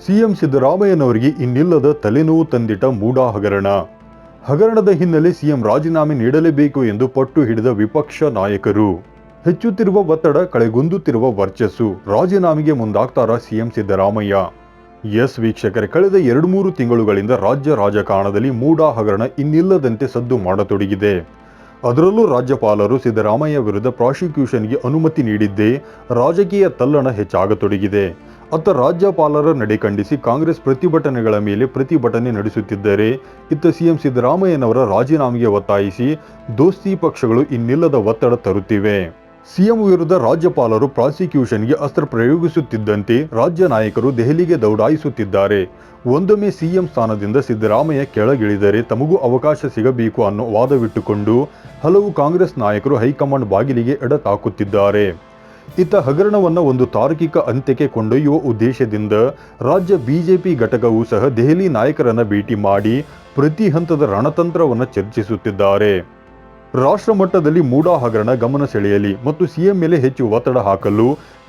CM ಸಿದ್ದರಾಮಯ್ಯನವರಿಗೆ ಇನ್ನಿಲ್ಲದ ತಲೆನೋವು ತಂದಿಟ್ಟ ಮೂಡಾ ಹಗರಣದ ಹಿನ್ನೆಲೆ ಸಿಎಂ ರಾಜೀನಾಮೆ ನೀಡಲೇಬೇಕು ಎಂದು ಪಟ್ಟು ಹಿಡಿದ ವಿಪಕ್ಷ ನಾಯಕರು. ಹೆಚ್ಚುತ್ತಿರುವ ಒತ್ತಡ, ಕಳೆಗುಂದುತ್ತಿರುವ ವರ್ಚಸ್ಸು, ರಾಜೀನಾಮೆಗೆ ಮುಂದಾಗ್ತಾರಾ ಸಿಎಂ ಸಿದ್ದರಾಮಯ್ಯ? ಎಸ್ ವೀಕ್ಷಕರೇ, ಕಳೆದ 2-3 ತಿಂಗಳುಗಳಿಂದ ರಾಜ್ಯ ರಾಜಕಾರಣದಲ್ಲಿ ಮೂಡಾ ಹಗರಣ ಇನ್ನಿಲ್ಲದಂತೆ ಸದ್ದು ಮಾಡತೊಡಗಿದೆ. ಅದರಲ್ಲೂ ರಾಜ್ಯಪಾಲರು ಸಿದ್ದರಾಮಯ್ಯ ವಿರುದ್ಧ ಪ್ರಾಸಿಕ್ಯೂಷನ್ಗೆ ಅನುಮತಿ ನೀಡಿದ್ದೇ ರಾಜಕೀಯ ತಲ್ಲಣ ಹೆಚ್ಚಾಗತೊಡಗಿದೆ. ಅತ್ತ ರಾಜ್ಯಪಾಲರ ನಡೆ ಖಂಡಿಸಿ ಕಾಂಗ್ರೆಸ್ ಪ್ರತಿಭಟನೆಗಳ ಮೇಲೆ ಪ್ರತಿಭಟನೆ ನಡೆಸುತ್ತಿದ್ದರೆ, ಇತ್ತ ಸಿಎಂ ಸಿದ್ದರಾಮಯ್ಯನವರ ರಾಜೀನಾಮೆಗೆ ಒತ್ತಾಯಿಸಿ ದೋಸ್ತಿ ಪಕ್ಷಗಳು ಇನ್ನಿಲ್ಲದ ಒತ್ತಡ ತರುತ್ತಿವೆ. ಸಿಎಂ ವಿರುದ್ಧ ರಾಜ್ಯಪಾಲರು ಪ್ರಾಸಿಕ್ಯೂಷನ್ಗೆ ಅಸ್ತ್ರ ಪ್ರಯೋಗಿಸುತ್ತಿದ್ದಂತೆ ರಾಜ್ಯ ನಾಯಕರು ದೆಹಲಿಗೆ ದೌಡಾಯಿಸುತ್ತಿದ್ದಾರೆ. ಒಂದೊಮ್ಮೆ ಸಿಎಂ ಸ್ಥಾನದಿಂದ ಸಿದ್ದರಾಮಯ್ಯ ಕೆಳಗಿಳಿದರೆ ತಮಗೂ ಅವಕಾಶ ಸಿಗಬೇಕು ಅನ್ನೋ ವಾದವಿಟ್ಟುಕೊಂಡು ಹಲವು ಕಾಂಗ್ರೆಸ್ ನಾಯಕರು ಹೈಕಮಾಂಡ್ ಬಾಗಿಲಿಗೆ ಎಡತಾಕುತ್ತಿದ್ದಾರೆ. ಇತ್ತ ಹಗರಣವನ್ನು ಒಂದು ತಾರ್ಕಿಕ ಅಂತ್ಯಕ್ಕೆ ಕೊಂಡೊಯ್ಯುವ ಉದ್ದೇಶದಿಂದ ರಾಜ್ಯ ಬಿಜೆಪಿ ಘಟಕವೂ ಸಹ ದೆಹಲಿ ನಾಯಕರನ್ನ ಭೇಟಿ ಮಾಡಿ ಪ್ರತಿ ಹಂತದ ರಣತಂತ್ರವನ್ನು ಚರ್ಚಿಸುತ್ತಿದ್ದಾರೆ. ರಾಷ್ಟ್ರ ಮಟ್ಟದಲ್ಲಿ ಮೂಡಾ ಹಗರಣ ಗಮನ ಸೆಳೆಯಲಿ ಮತ್ತು ಸಿಎಂ ಮೇಲೆ ಹೆಚ್ಚು ಒತ್ತಡ ಹಾಕಲು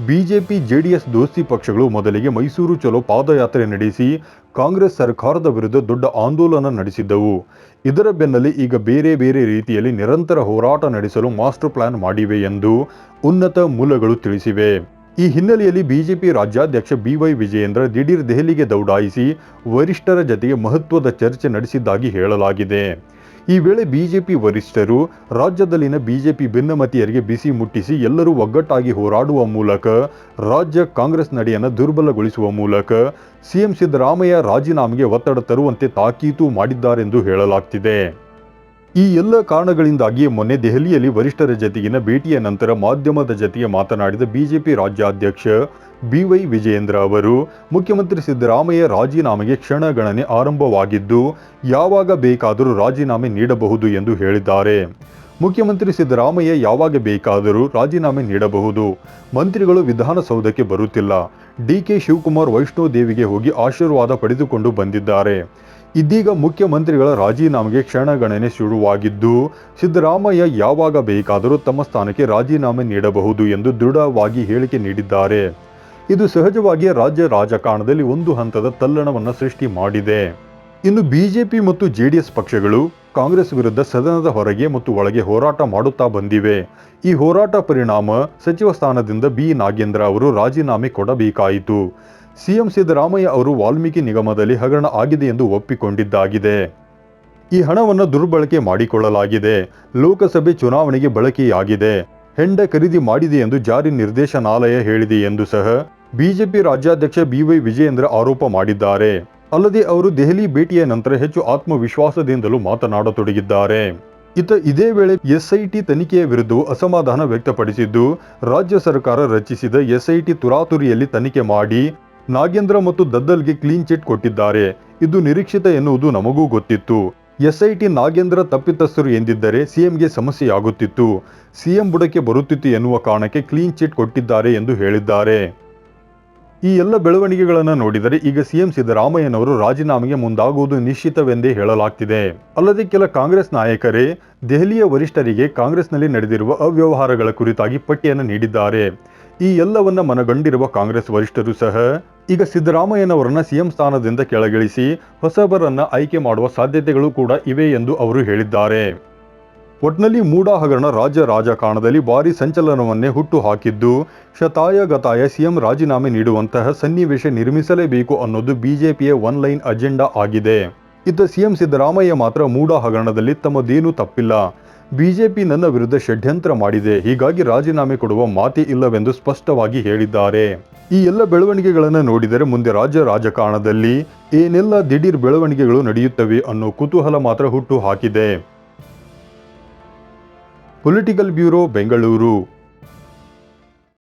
ಬಿಜೆಪಿ ಜೆಡಿಎಸ್ ದೋಸ್ತಿ ಪಕ್ಷಗಳು ಮೊದಲಿಗೆ ಮೈಸೂರು ಚಲೋ ಪಾದಯಾತ್ರೆ ನಡೆಸಿ ಕಾಂಗ್ರೆಸ್ ಸರ್ಕಾರದ ವಿರುದ್ಧ ದೊಡ್ಡ ಆಂದೋಲನ ನಡೆಸಿದ್ದವು. ಇದರ ಬೆನ್ನಲ್ಲೇ ಈಗ ಬೇರೆ ಬೇರೆ ರೀತಿಯಲ್ಲಿ ನಿರಂತರ ಹೋರಾಟ ನಡೆಸಲು ಮಾಸ್ಟರ್ ಪ್ಲಾನ್ ಮಾಡಿವೆ ಎಂದು ಉನ್ನತ ಮೂಲಗಳು ತಿಳಿಸಿವೆ. ಈ ಹಿನ್ನೆಲೆಯಲ್ಲಿ ಬಿಜೆಪಿ ರಾಜ್ಯಾಧ್ಯಕ್ಷ BY ವಿಜಯೇಂದ್ರ ದಿಢೀರ್ ದೆಹಲಿಗೆ ದೌಡಾಯಿಸಿ ವರಿಷ್ಠರ ಜತೆಗೆ ಮಹತ್ವದ ಚರ್ಚೆ ನಡೆಸಿದ್ದಾಗಿ ಹೇಳಲಾಗಿದೆ. ಈ ವೇಳೆ ಬಿಜೆಪಿ ವರಿಷ್ಠರು ರಾಜ್ಯದಲ್ಲಿನ ಬಿಜೆಪಿ ಭಿನ್ನಮತೀಯರಿಗೆ ಬಿಸಿ ಮುಟ್ಟಿಸಿ ಎಲ್ಲರೂ ಒಗ್ಗಟ್ಟಾಗಿ ಹೋರಾಡುವ ಮೂಲಕ ರಾಜ್ಯ ಕಾಂಗ್ರೆಸ್ ನಡೆಯನ್ನು ದುರ್ಬಲಗೊಳಿಸುವ ಮೂಲಕ ಸಿಎಂ ಸಿದ್ದರಾಮಯ್ಯ ರಾಜೀನಾಮೆಗೆ ಒತ್ತಡ ತರುವಂತೆ ತಾಕೀತು ಮಾಡಿದ್ದಾರೆಂದು ಹೇಳಲಾಗ್ತಿದೆ. ಈ ಎಲ್ಲ ಕಾರಣಗಳಿಂದಾಗಿಯೇ ಮೊನ್ನೆ ದೆಹಲಿಯಲ್ಲಿ ವರಿಷ್ಠರ ಜತೆಗಿನ ಭೇಟಿಯ ನಂತರ ಮಾಧ್ಯಮದ ಜತೆಗೆ ಮಾತನಾಡಿದ ಬಿಜೆಪಿ ರಾಜ್ಯಾಧ್ಯಕ್ಷ BY ವಿಜಯೇಂದ್ರ ಅವರು, ಮುಖ್ಯಮಂತ್ರಿ ಸಿದ್ದರಾಮಯ್ಯ ರಾಜೀನಾಮೆಗೆ ಕ್ಷಣಗಣನೆ ಆರಂಭವಾಗಿದ್ದು ಯಾವಾಗ ಬೇಕಾದರೂ ರಾಜೀನಾಮೆ ನೀಡಬಹುದು ಎಂದು ಹೇಳಿದ್ದಾರೆ. ಮುಖ್ಯಮಂತ್ರಿ ಸಿದ್ದರಾಮಯ್ಯ ಯಾವಾಗ ಬೇಕಾದರೂ ರಾಜೀನಾಮೆ ನೀಡಬಹುದು. ಮಂತ್ರಿಗಳು ವಿಧಾನಸೌಧಕ್ಕೆ ಬರುತ್ತಿಲ್ಲ. DK ಶಿವಕುಮಾರ್ ವೈಷ್ಣೋದೇವಿಗೆ ಹೋಗಿ ಆಶೀರ್ವಾದ ಪಡೆದುಕೊಂಡು ಬಂದಿದ್ದಾರೆ. ಇದೀಗ ಮುಖ್ಯಮಂತ್ರಿಗಳ ರಾಜೀನಾಮೆಗೆ ಕ್ಷಣಗಣನೆ ಶುರುವಾಗಿದ್ದು ಸಿದ್ದರಾಮಯ್ಯ ಯಾವಾಗ ಬೇಕಾದರೂ ತಮ್ಮ ಸ್ಥಾನಕ್ಕೆ ರಾಜೀನಾಮೆ ನೀಡಬಹುದು ಎಂದು ದೃಢವಾಗಿ ಹೇಳಿಕೆ ನೀಡಿದ್ದಾರೆ. ಇದು ಸಹಜವಾಗಿ ರಾಜ್ಯ ರಾಜಕಾರಣದಲ್ಲಿ ಒಂದು ಹಂತದ ತಲ್ಲಣವನ್ನು ಸೃಷ್ಟಿ ಮಾಡಿದೆ. ಇನ್ನು ಬಿಜೆಪಿ ಮತ್ತು ಜೆಡಿಎಸ್ ಪಕ್ಷಗಳು ಕಾಂಗ್ರೆಸ್ ವಿರುದ್ಧ ಸದನದ ಹೊರಗೆ ಮತ್ತು ಒಳಗೆ ಹೋರಾಟ ಮಾಡುತ್ತಾ ಬಂದಿವೆ. ಈ ಹೋರಾಟ ಪರಿಣಾಮ ಸಚಿವ ಸ್ಥಾನದಿಂದ B ನಾಗೇಂದ್ರ ಅವರು ರಾಜೀನಾಮೆ ಕೊಡಬೇಕಾಯಿತು. ಸಿಎಂ ಸಿದ್ದರಾಮಯ್ಯ ಅವರು ವಾಲ್ಮೀಕಿ ನಿಗಮದಲ್ಲಿ ಹಗರಣ ಆಗಿದೆ ಎಂದು ಒಪ್ಪಿಕೊಂಡಿದ್ದಾಗಿದೆ. ಈ ಹಣವನ್ನು ದುರ್ಬಳಕೆ ಮಾಡಿಕೊಳ್ಳಲಾಗಿದೆ. ಲೋಕಸಭೆ ಚುನಾವಣೆಗೆ ಬಳಕೆಯಾಗಿದೆ. ಹೆಂಡ ಖರೀದಿ ಮಾಡಿದೆ ಎಂದು ಜಾರಿ ನಿರ್ದೇಶನಾಲಯ ಹೇಳಿದೆ ಎಂದು ಸಹ ಬಿಜೆಪಿ ರಾಜ್ಯಾಧ್ಯಕ್ಷ BY ವಿಜಯೇಂದ್ರ ಆರೋಪ ಮಾಡಿದ್ದಾರೆ. ಅಲ್ಲದೆ ಅವರು ದೆಹಲಿ ಭೇಟಿಯ ನಂತರ ಹೆಚ್ಚು ಆತ್ಮವಿಶ್ವಾಸದಿಂದಲೂ ಮಾತನಾಡತೊಡಗಿದ್ದಾರೆ. ಇದೇ ವೇಳೆ SIT ತನಿಖೆಯ ವಿರುದ್ಧವೂ ಅಸಮಾಧಾನ ವ್ಯಕ್ತಪಡಿಸಿದ್ದು, ರಾಜ್ಯ ಸರ್ಕಾರ ರಚಿಸಿದ SIT ತುರಾತುರಿಯಲ್ಲಿ ತನಿಖೆ ಮಾಡಿ ನಾಗೇಂದ್ರ ಮತ್ತು ದದ್ದಲ್ಗೆ ಕ್ಲೀನ್ ಚಿಟ್ ಕೊಟ್ಟಿದ್ದಾರೆ. ಇದು ನಿರೀಕ್ಷಿತ ಎನ್ನುವುದು ನಮಗೂ ಗೊತ್ತಿತ್ತು. SIT ನಾಗೇಂದ್ರ ತಪ್ಪಿತಸ್ಥರು ಎಂದಿದ್ದರೆ ಸಿಎಂಗೆ ಸಮಸ್ಯೆಯಾಗುತ್ತಿತ್ತು. ಸಿಎಂ ಬುಡಕ್ಕೆ ಬರುತ್ತಿತ್ತು ಎನ್ನುವ ಕಾರಣಕ್ಕೆ ಕ್ಲೀನ್ ಚಿಟ್ ಕೊಟ್ಟಿದ್ದಾರೆ ಎಂದು ಹೇಳಿದ್ದಾರೆ. ಈ ಎಲ್ಲ ಬೆಳವಣಿಗೆಗಳನ್ನು ನೋಡಿದರೆ ಈಗ ಸಿಎಂ ಸಿದ್ದರಾಮಯ್ಯನವರು ರಾಜೀನಾಮೆಗೆ ಮುಂದಾಗುವುದು ನಿಶ್ಚಿತವೆಂದೇ ಹೇಳಲಾಗ್ತಿದೆ. ಅಲ್ಲದೆ ಕೆಲ ಕಾಂಗ್ರೆಸ್ ನಾಯಕರೇ ದೆಹಲಿಯ ವರಿಷ್ಠರಿಗೆ ಕಾಂಗ್ರೆಸ್ನಲ್ಲಿ ನಡೆದಿರುವ ಅವ್ಯವಹಾರಗಳ ಕುರಿತಾಗಿ ಪಟ್ಟಿಯನ್ನು ನೀಡಿದ್ದಾರೆ. ಈ ಎಲ್ಲವನ್ನ ಮನಗಂಡಿರುವ ಕಾಂಗ್ರೆಸ್ ವರಿಷ್ಠರು ಸಹ ಈಗ ಸಿದ್ದರಾಮಯ್ಯನವರನ್ನ ಸಿಎಂ ಸ್ಥಾನದಿಂದ ಕೆಳಗಿಳಿಸಿ ಹೊಸಬರನ್ನ ಆಯ್ಕೆ ಮಾಡುವ ಸಾಧ್ಯತೆಗಳು ಕೂಡ ಇವೆ ಎಂದು ಅವರು ಹೇಳಿದ್ದಾರೆ. ಒಟ್ನಲ್ಲಿ ಮೂಡಾ ಹಗರಣ ರಾಜ್ಯ ರಾಜಕಾರಣದಲ್ಲಿ ಭಾರಿ ಸಂಚಲನವನ್ನೇ ಹುಟ್ಟು ಹಾಕಿದ್ದು, ಶತಾಯಗತಾಯ ಸಿಎಂ ರಾಜೀನಾಮೆ ನೀಡುವಂತಹ ಸನ್ನಿವೇಶ ನಿರ್ಮಿಸಲೇಬೇಕು ಅನ್ನೋದು ಬಿಜೆಪಿಯ ಒನ್ ಲೈನ್ ಅಜೆಂಡಾ ಆಗಿದೆ. ಇತ್ತ ಸಿಎಂ ಸಿದ್ದರಾಮಯ್ಯ ಮಾತ್ರ ಮೂಡಾ ಹಗರಣದಲ್ಲಿ ತಮ್ಮದೇನೂ ತಪ್ಪಿಲ್ಲ, ಬಿಜೆಪಿ ನನ್ನ ವಿರುದ್ಧ ಷಡ್ಯಂತ್ರ ಮಾಡಿದೆ, ಹೀಗಾಗಿ ರಾಜೀನಾಮೆ ಕೊಡುವ ಮಾತೇ ಇಲ್ಲವೆಂದು ಸ್ಪಷ್ಟವಾಗಿ ಹೇಳಿದ್ದಾರೆ. ಈ ಎಲ್ಲ ಬೆಳವಣಿಗೆಗಳನ್ನು ನೋಡಿದರೆ ಮುಂದೆ ರಾಜ್ಯ ರಾಜಕಾರಣದಲ್ಲಿ ಏನೆಲ್ಲ ದಿಢೀರ್ ಬೆಳವಣಿಗೆಗಳು ನಡೆಯುತ್ತವೆ ಅನ್ನೋ ಕುತೂಹಲ ಮಾತ್ರ ಹುಟ್ಟು ಹಾಕಿದೆ. Political bureau, Bengaluru.